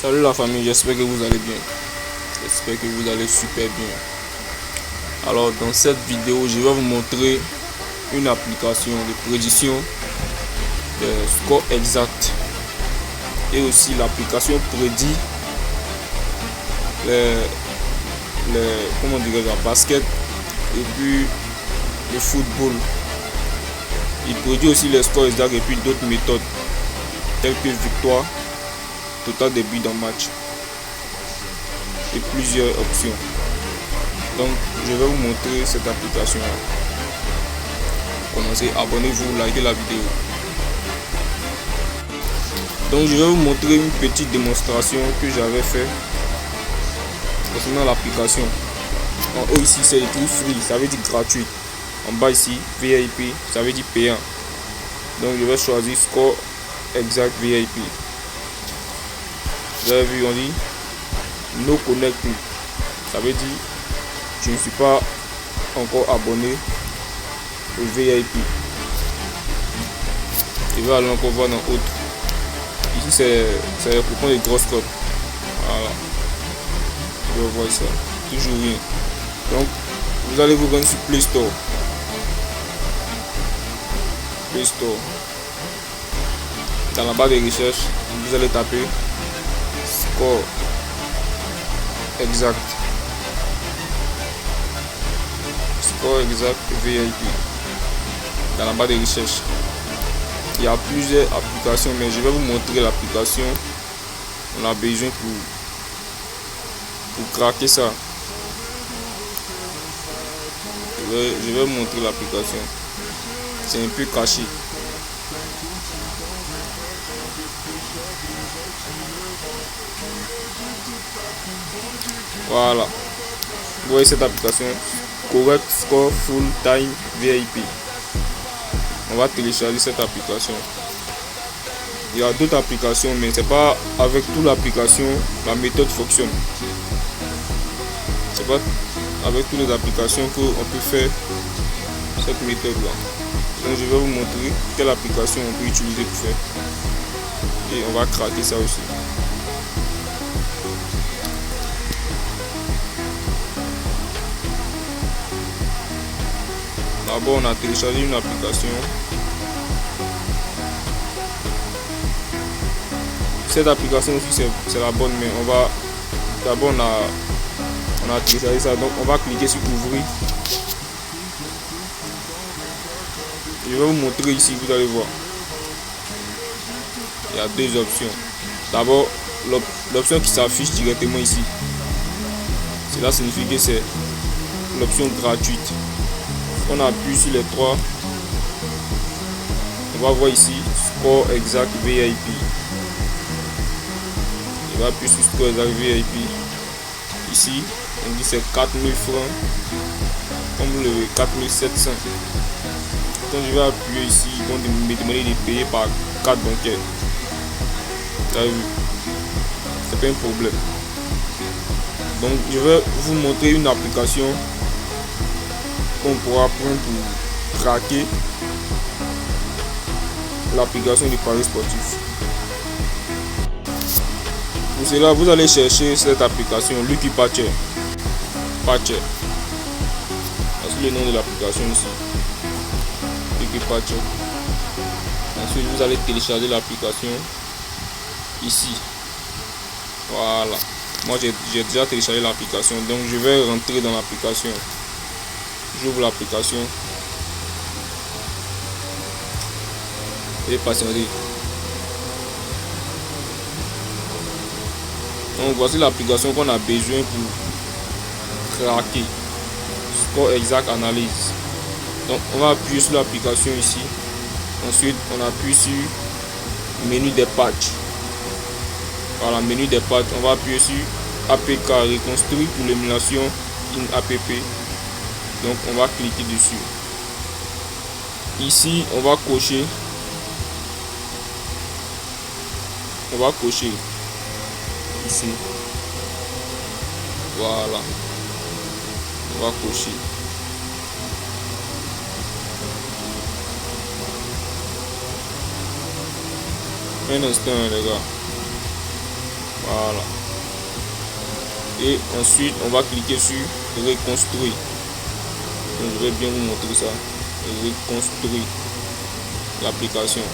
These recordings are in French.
Salut la famille, j'espère que vous allez bien. J'espère que vous allez super bien. Alors dans cette vidéo, je vais vous montrer une application de prédiction de score exact. Et aussi l'application prédit comment dire, la basket et puis le football. Il prédit aussi les scores exacts et puis d'autres méthodes telles que victoire, total de buts dans match et plusieurs options. Donc je vais vous montrer cette application là. Commencez, abonnez-vous, likez la vidéo. Donc je vais vous montrer une petite démonstration que j'avais fait concernant l'application. En haut ici c'est écrit free, ça veut dire gratuit. En bas ici VIP, ça veut dire payant. Donc je vais choisir score exact VIP. Vous avez vu, on dit no connected, ça veut dire je ne suis pas encore abonné au VIP. Je vais aller encore voir dans autre. Ici c'est le coupon de grosses cotes. Voilà, je vais voir ça, toujours rien. Donc vous allez vous rendre sur Play Store. Dans la barre de recherche, vous allez taper score exact. Score exact VIP. Dans la barre de recherche, il y a plusieurs applications, mais je vais vous montrer l'application. On a besoin pour craquer ça. Je vais vous montrer l'application. C'est un peu caché. Voilà. Vous voyez cette application. Correct Score Full Time VIP. On va télécharger cette application. Il y a d'autres applications, mais c'est pas avec toute l'application la méthode fonctionne. C'est pas avec toutes les applications qu'on peut faire cette méthode là. Donc je vais vous montrer quelle application on peut utiliser pour faire. Et on va craquer ça aussi. D'abord on a téléchargé une application. Cette application aussi c'est la bonne, mais on va d'abord on a téléchargé ça, donc on va cliquer sur ouvrir. Je vais vous montrer ici, vous allez voir. Il y a deux options. D'abord l'option qui s'affiche directement ici. Cela signifie que c'est l'option gratuite. On appuie sur les trois. On va voir ici score exact VIP. On va appuyer sur score exact VIP. Ici on dit c'est 4000 francs comme le 4700. Donc je vais appuyer ici, ils vont me demander de payer par carte bancaire. Vous avez vu, c'est pas un problème. Donc je vais vous montrer une application qu'on pourra prendre pour traquer l'application du Paris sportif. Pour cela, vous allez chercher cette application Lucky Patcher. Patcher. C'est le nom de l'application ici. Lucky Patcher. Ensuite, vous allez télécharger l'application ici. Voilà. Moi, j'ai déjà téléchargé l'application, donc je vais rentrer dans l'application. J'ouvre l'application et patienter. Donc voici l'application qu'on a besoin pour craquer score exact analyse. Donc on va appuyer sur l'application ici. Ensuite on appuie sur menu des patchs. Voilà, menu des patchs. On va appuyer sur APK reconstruit pour l'émulation in app. Donc on va cliquer dessus. Ici on va cocher. Ici. Voilà. On va cocher. Un instant les gars. Voilà. Et ensuite, on va cliquer sur reconstruire. Donc, je vais bien vous montrer ça. Reconstruire l'application.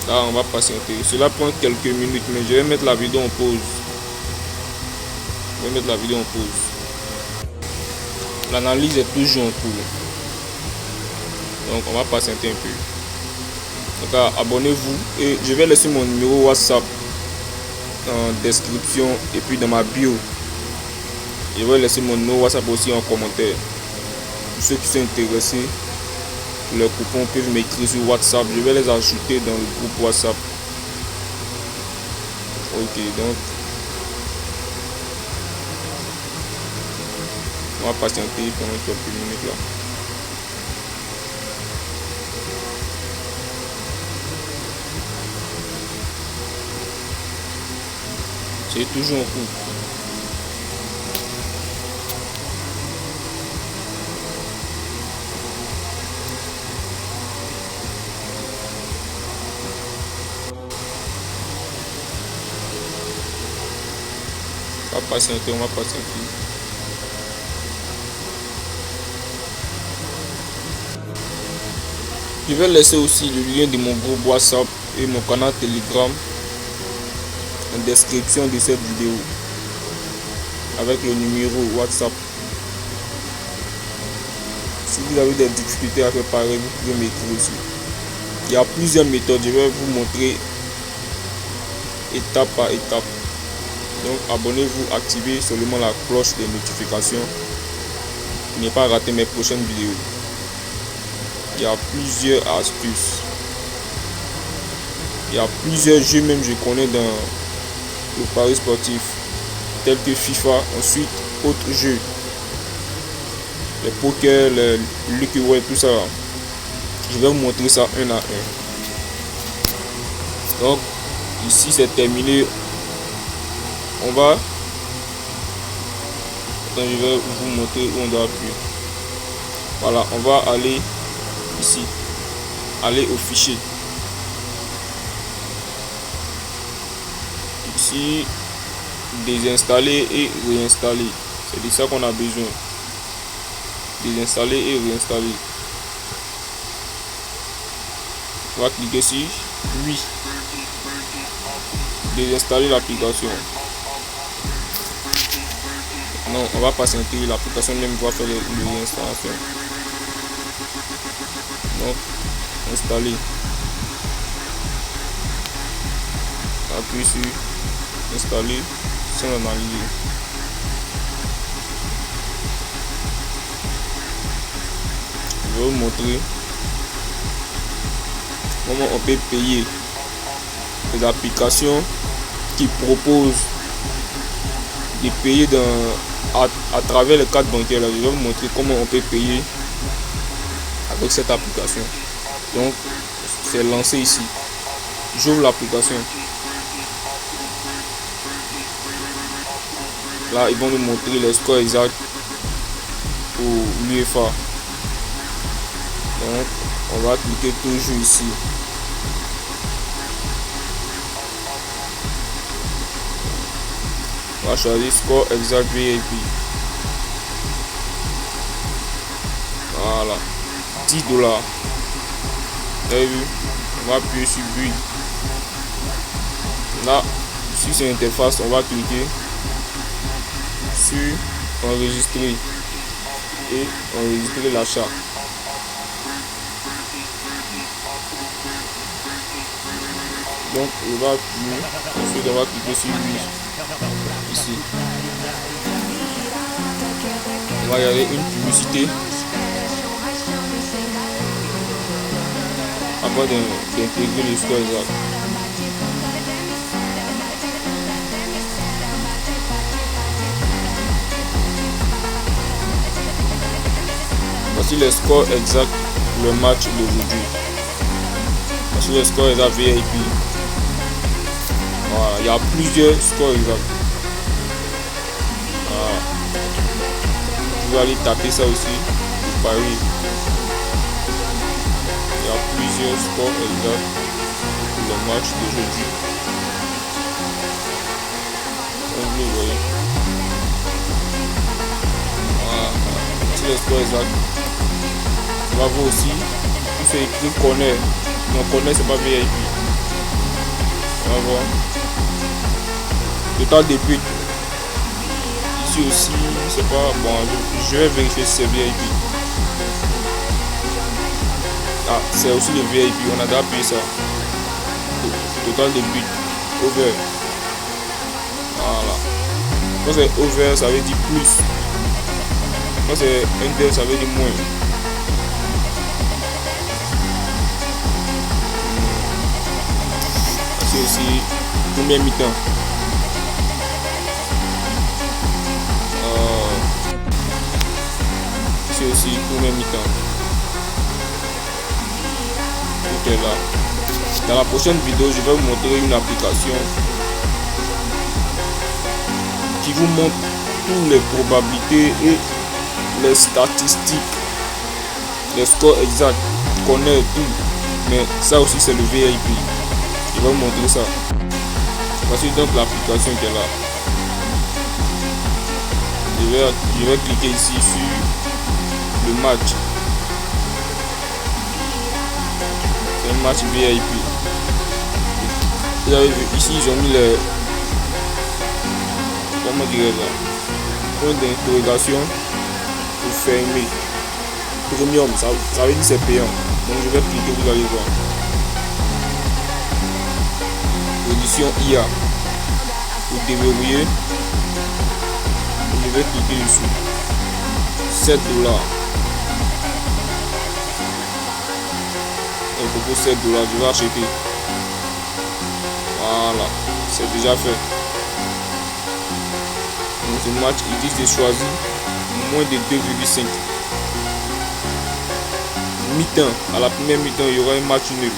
Là, on va patienter. Cela prend quelques minutes, mais je vais mettre la vidéo en pause. L'analyse est toujours en cours. Donc, on va patienter un peu. Donc, abonnez-vous et je vais laisser mon numéro WhatsApp en description et puis dans ma bio. Je vais laisser mon numéro WhatsApp aussi en commentaire. Pour ceux qui sont intéressés, les coupons peuvent m'écrire sur WhatsApp. Je vais les ajouter dans le groupe WhatsApp. Ok, donc on va patienter pendant quelques minutes là. C'est toujours en cours. On va patienter. Je vais laisser aussi le lien de mon groupe WhatsApp et mon canal Telegram en description de cette vidéo avec le numéro WhatsApp. Si vous avez des difficultés à faire pareil, vous pouvez m'écrire aussi. Il y a plusieurs méthodes, je vais vous montrer étape par étape. Donc abonnez-vous, activez seulement la cloche des notifications pour ne pas rater mes prochaines vidéos. Il y a plusieurs astuces. Il y a plusieurs jeux même je connais dans le pari sportif, tels que FIFA. Ensuite, autres jeux, les poker, le Lucky Way, tout ça. Je vais vous montrer ça un à un. Donc ici c'est terminé. On va, attends, je vais vous montrer où on doit appuyer. Voilà, on va aller ici, aller au fichier. Ici, désinstaller et réinstaller. C'est de ça qu'on a besoin. Désinstaller et réinstaller. On va cliquer sur oui. Désinstaller l'application. Non, on va patienter, l'application même va faire l'installation. Donc, installer. Appuie sur installer sans analyser. Je vais vous montrer comment on peut payer les applications qui proposent de payer à travers les cartes bancaires. Là, je vais vous montrer comment on peut payer avec cette application. Donc c'est lancé ici. J'ouvre l'application. Là ils vont nous montrer les scores exacts pour l'UEFA. Donc on va cliquer toujours ici. On va choisir score exact VIP. Voilà, 10 $. Vous avez vu? On va appuyer sur but. Là, sur cette interface, on va cliquer sur enregistrer et enregistrer l'achat. Donc, on va appuyer. Ensuite, on va cliquer sur oui. Ici. On va regarder une publicité avant d'intégrer le score exact. Voici le score exact pour le match d'aujourd'hui. Voici le score exact VIP. Voilà, il y a plusieurs scores exacts. Voilà. Vous pouvez aller taper ça aussi pour parier. Il y a plusieurs scores exacts pour le match d'aujourd'hui. comme vous le voyez. Voilà. Si le score exact. On va voir aussi. Tout c'est écrit corner. Non, corner c'est pas VIP. On va voir. Total de buts. Ici aussi, c'est pas bon. Je vais vérifier si c'est VIP. Ah, c'est aussi le VIP. On a déjà payé ça. Total de buts. Over. Voilà. Quand c'est over, ça veut dire plus. Quand c'est under, ça veut dire moins. C'est aussi première mi-temps. C'est aussi première mi-temps. Tout est là. Dans la prochaine vidéo, je vais vous montrer une application qui vous montre toutes les probabilités et les statistiques, les scores exacts, connaît tout. Mais ça aussi c'est le VIP. Je vais vous montrer ça. Voici donc l'application qui est là. Je vais cliquer ici sur le match. C'est un match VIP. Vous avez vu ici ils ont mis les, comment dire là, point d'interrogation pour fermer. Premium, ça veut dire c'est payant. Donc je vais cliquer, vous allez voir. Audition IA. Pour déverrouiller. Je vais cliquer dessus. 7 $. Elle propose 7 $. Je vais acheter. Voilà. C'est déjà fait. Donc ce match, ils disent de choisir moins de 2,5. Mi-temps. À la première mi-temps, il y aura un match nul.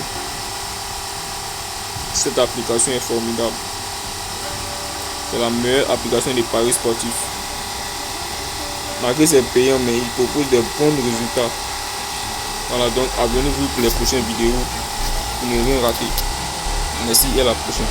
Cette application est formidable. C'est la meilleure application de paris sportifs. Malgré c'est payant, mais il propose des bons résultats. Voilà, donc abonnez-vous pour les prochaines vidéos pour ne rien rater. Merci et à la prochaine.